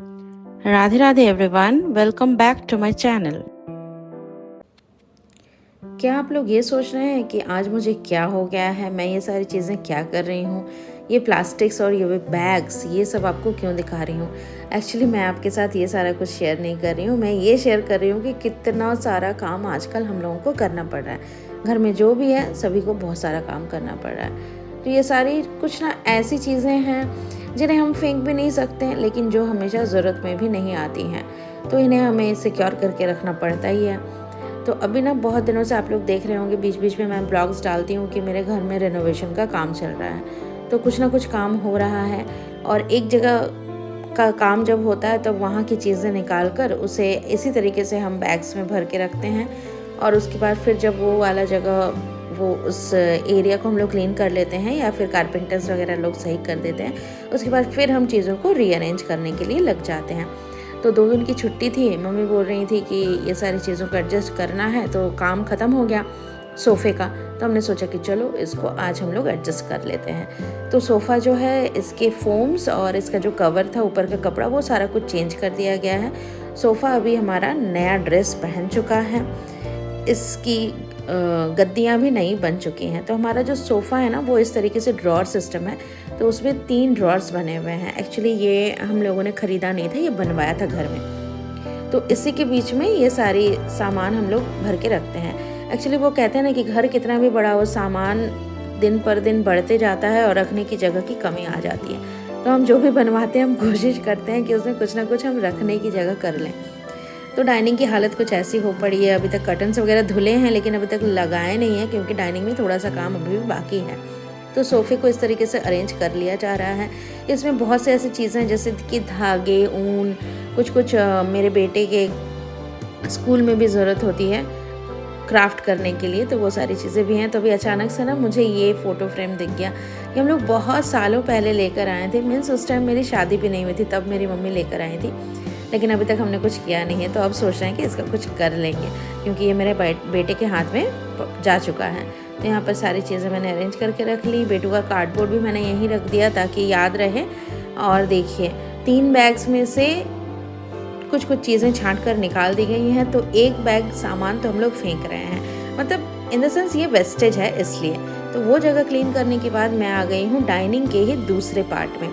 Radhe Radhe everyone, welcome back to my channel. क्या आप लोग ये सोच रहे हैं कि आज मुझे क्या हो गया है, मैं ये सारी चीज़ें क्या कर रही हूँ, ये प्लास्टिक्स और ये बैग्स ये सब आपको क्यों दिखा रही हूँ। एक्चुअली मैं आपके साथ ये सारा कुछ शेयर नहीं कर रही हूँ, मैं ये शेयर कर रही हूँ कि कितना सारा काम आजकल हम लोगों को करना पड़ रहा है। घर में जो भी है सभी को बहुत सारा काम करना पड़ रहा है। तो ये सारी कुछ ना ऐसी चीज़ें हैं जिन्हें हम फेंक भी नहीं सकते हैं, लेकिन जो हमेशा ज़रूरत में भी नहीं आती हैं, तो इन्हें हमें सिक्योर करके रखना पड़ता ही है। तो अभी ना बहुत दिनों से आप लोग देख रहे होंगे, बीच बीच में मैं ब्लॉग्स डालती हूँ कि मेरे घर में रेनोवेशन का काम चल रहा है। तो कुछ ना कुछ काम हो रहा है और एक जगह का काम जब होता है तब वहाँ की चीज़ें निकाल कर उसे इसी तरीके से हम बैग्स में भर के रखते हैं और उसके बाद फिर जब वो वाला जगह वो उस एरिया को हम लोग क्लीन कर लेते हैं या फिर कारपेंटर्स वगैरह लोग सही कर देते हैं, उसके बाद फिर हम चीज़ों को रीअरेंज करने के लिए लग जाते हैं। तो 2 दिन की छुट्टी थी, मम्मी बोल रही थी कि ये सारी चीज़ों को एडजस्ट करना है, तो काम ख़त्म हो गया सोफ़े का। तो हमने सोचा कि चलो इसको आज हम लोग एडजस्ट कर लेते हैं। तो सोफ़ा जो है, इसके फोम्स और इसका जो कवर था ऊपर का कपड़ा, वो सारा कुछ चेंज कर दिया गया है। सोफ़ा अभी हमारा नया ड्रेस पहन चुका है, इसकी गद्दियाँ भी नई बन चुकी हैं। तो हमारा जो सोफ़ा है ना, वो इस तरीके से ड्रॉर सिस्टम है, तो उसमें 3 ड्रॉर्स बने हुए हैं। एक्चुअली ये हम लोगों ने ख़रीदा नहीं था, ये बनवाया था घर में। तो इसी के बीच में ये सारी सामान हम लोग भर के रखते हैं। एक्चुअली वो कहते हैं ना कि घर कितना भी बड़ा हो, सामान दिन पर दिन बढ़ते जाता है और रखने की जगह की कमी आ जाती है। तो हम जो भी बनवाते हैं, हम कोशिश करते हैं कि उसमें कुछ ना कुछ हम रखने की जगह कर लें। तो डाइनिंग की हालत कुछ ऐसी हो पड़ी है, अभी तक कर्टन्स वगैरह धुले हैं लेकिन अभी तक लगाए नहीं हैं, क्योंकि डाइनिंग में थोड़ा सा काम अभी भी बाकी है। तो सोफ़े को इस तरीके से अरेंज कर लिया जा रहा है। इसमें बहुत से ऐसी चीज़ें हैं जैसे कि धागे, ऊन, कुछ मेरे बेटे के स्कूल में भी ज़रूरत होती है क्राफ्ट करने के लिए, तो वो सारी चीज़ें भी हैं। तो अभी अचानक से ना मुझे ये फ़ोटो फ्रेम दिख गया। ये हम लोग बहुत सालों पहले लेकर आए थे, मीन्स उस टाइम मेरी शादी भी नहीं हुई थी, तब मेरी मम्मी लेकर आई थी, लेकिन अभी तक हमने कुछ किया नहीं है। तो अब सोच रहे हैं कि इसका कुछ कर लेंगे, क्योंकि ये मेरे बेटे के हाथ में जा चुका है। तो यहाँ पर सारी चीज़ें मैंने अरेंज करके रख ली। बेटू का कार्डबोर्ड भी मैंने यहीं रख दिया ताकि याद रहे। और देखिए 3 बैग्स में से कुछ चीज़ें छांट कर निकाल दी गई हैं, तो एक बैग सामान तो हम लोग फेंक रहे हैं, मतलब इन द सेंस ये वेस्टेज है इसलिए। तो वो जगह क्लीन करने के बाद मैं आ गई हूँ डाइनिंग के ही दूसरे पार्ट में।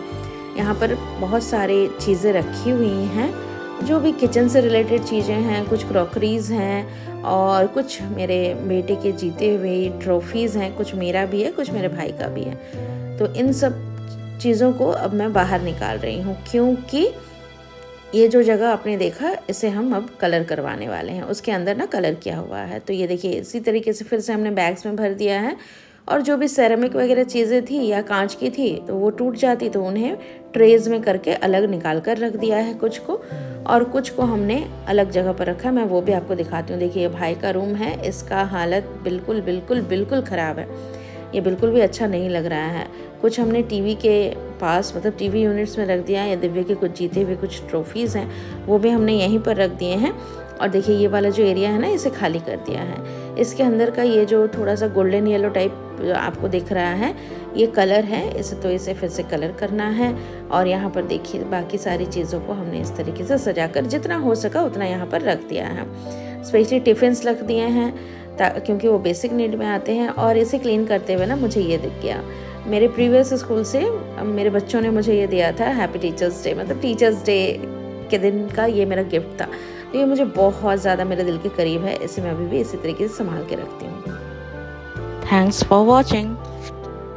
यहाँ पर बहुत सारी चीज़ें रखी हुई हैं, जो भी किचन से रिलेटेड चीज़ें हैं, कुछ क्रॉकरीज़ हैं और कुछ मेरे बेटे के जीते हुए ट्रॉफीज़ हैं, कुछ मेरा भी है, कुछ मेरे भाई का भी है। तो इन सब चीज़ों को अब मैं बाहर निकाल रही हूँ, क्योंकि ये जो जगह आपने देखा, इसे हम अब कलर करवाने वाले हैं। उसके अंदर ना कलर किया हुआ है। तो ये देखिए इसी तरीके से फिर से हमने बैग्स में भर दिया है। और जो भी सेरेमिक वगैरह चीज़ें थी या कांच की थी तो वो टूट जाती, तो उन्हें ट्रेज़ में करके अलग निकाल कर रख दिया है कुछ को, और कुछ को हमने अलग जगह पर रखा। मैं वो भी आपको दिखाती हूँ। देखिए ये भाई का रूम है, इसका हालत बिल्कुल बिल्कुल बिल्कुल ख़राब है, ये बिल्कुल भी अच्छा नहीं लग रहा है। कुछ हमने टीवी के पास, मतलब टीवी यूनिट्स में रख दिया है। या दिव्य के कुछ जीते हुए कुछ ट्रॉफीज़ हैं, वो भी हमने यहीं पर रख दिए हैं। और देखिए ये वाला जो एरिया है ना, इसे खाली कर दिया है। इसके अंदर का ये जो थोड़ा सा गोल्डन येलो टाइप आपको दिख रहा है, ये कलर है, इसे फिर से कलर करना है। और यहाँ पर देखिए बाकी सारी चीज़ों को हमने इस तरीके से सजाकर जितना हो सका उतना यहाँ पर रख दिया है। स्पेशली टिफ़िन्स रख दिए हैं क्योंकि वो बेसिक नीड में आते हैं। और इसे क्लीन करते हुए ना मुझे ये दिख गया, मेरे प्रीवियस स्कूल से मेरे बच्चों ने मुझे ये दिया था हैप्पी टीचर्स डे, मतलब टीचर्स डे के दिन का ये मेरा गिफ्ट था। तो ये मुझे बहुत ज़्यादा मेरे दिल के करीब है, इसे मैं अभी भी इसी तरीके से संभाल के रखती हूँ। Thanks for watching.